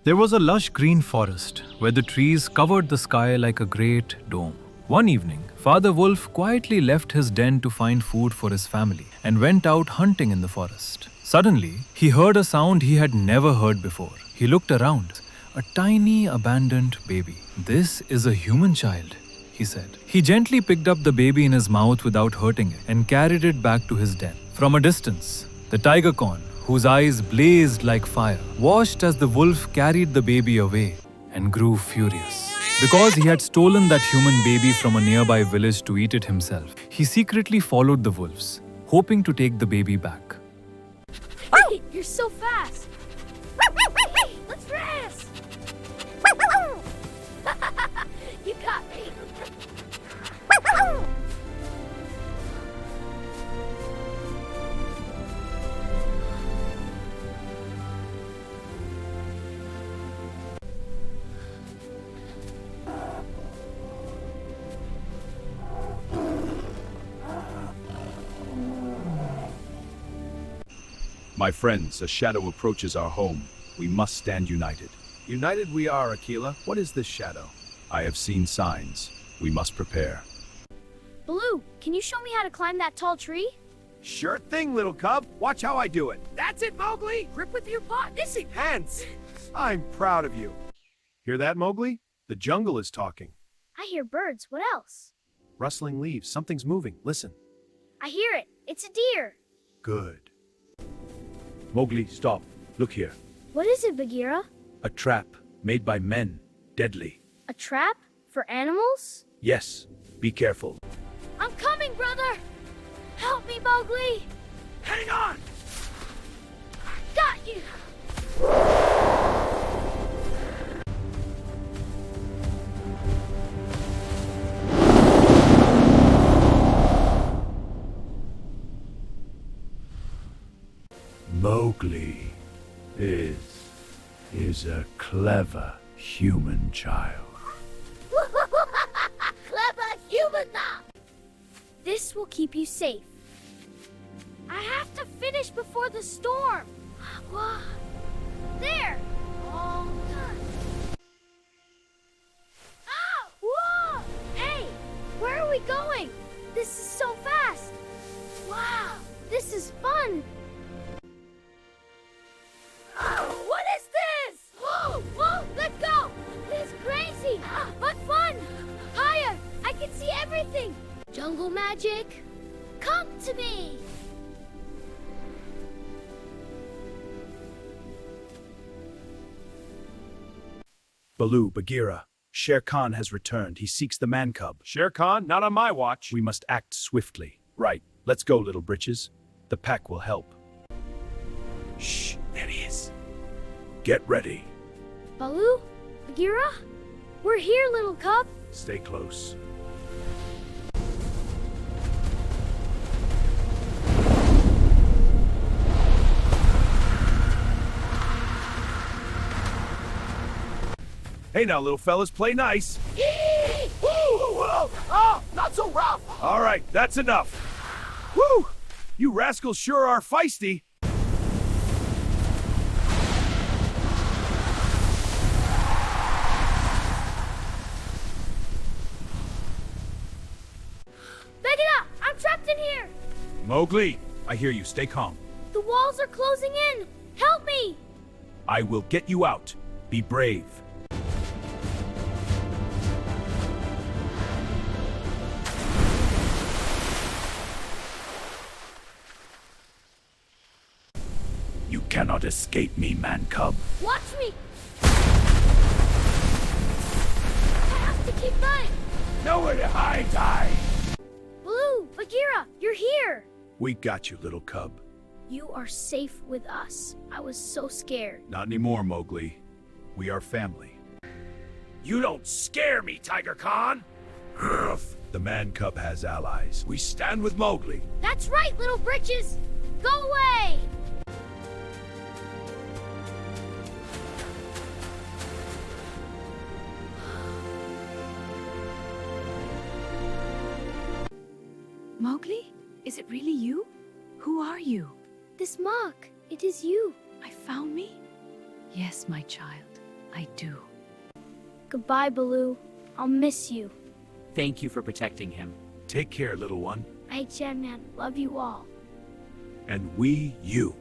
There was a lush green forest where the trees covered the sky like a great dome. One evening, Father Wolf quietly left his den to find food for his family and went out hunting in the forest. Suddenly, he heard a sound he had never heard before. He looked around. A tiny, abandoned baby. "This is a human child," he said. He gently picked up the baby in his mouth without hurting it and carried it back to his den. From a distance, the tiger corn, whose eyes blazed like fire, watched as the wolf carried the baby away and grew furious. Because he had stolen that human baby from a nearby village to eat it himself, he secretly followed the wolves, hoping to take the baby back. Hey, you're so fast! Hey, let's race! You got me! My friends, a shadow approaches our home. We must stand united. United we are, Aquila. What is this shadow? I have seen signs. We must prepare. Baloo, can you show me how to climb that tall tree? Sure thing, little cub. Watch how I do it. That's it, Mowgli. Grip with your paw. This is... Hands. I'm proud of you. Hear that, Mowgli? The jungle is talking. I hear birds. What else? Rustling leaves. Something's moving. Listen. I hear it. It's a deer. Good. Mowgli, stop. Look here. What is it, Bagheera? A trap made by men. Deadly. A trap? For animals? Yes. Be careful. I'm coming, brother! Help me, Mowgli! Hang on! Got you! Mowgli is a clever human child. Clever human now! This will keep you safe. I have to finish before the storm. Whoa. There! All done. Ah! Whoa! Hey! Where are we going? This is so fast! Wow! This is fun! What is this? Whoa! Whoa! Let go! This is crazy! But fun! Higher! I can see everything! Jungle magic! Come to me! Baloo, Bagheera, Shere Khan has returned. He seeks the man cub. Shere Khan, not on my watch. We must act swiftly. Right. Let's go, little britches. The pack will help. Shh, there he is. Get ready. Baloo? Bagheera? We're here, little cub. Stay close. Hey now, little fellas, play nice. Woo! Whoa! Oh, not so rough. All right, that's enough. Woo! You rascals sure are feisty. Bagheera, I'm trapped in here! Mowgli, I hear you. Stay calm. The walls are closing in! Help me! I will get you out. Be brave. You cannot escape me, man cub. Watch me! I have to keep running! Nowhere to hide, die. Baloo, Bagheera, you're here! We got you, little cub. You are safe with us. I was so scared. Not anymore, Mowgli. We are family. You don't scare me, Tiger Khan. The man cub has allies. We stand with Mowgli. That's right, little britches! Go away! Mowgli, is it really you? Who are you? This mark, it is you. I found me? Yes, my child. I do. Goodbye, Baloo. I'll miss you. Thank you for protecting him. Take care, little one. Hey, Man. Love you all. And we, you.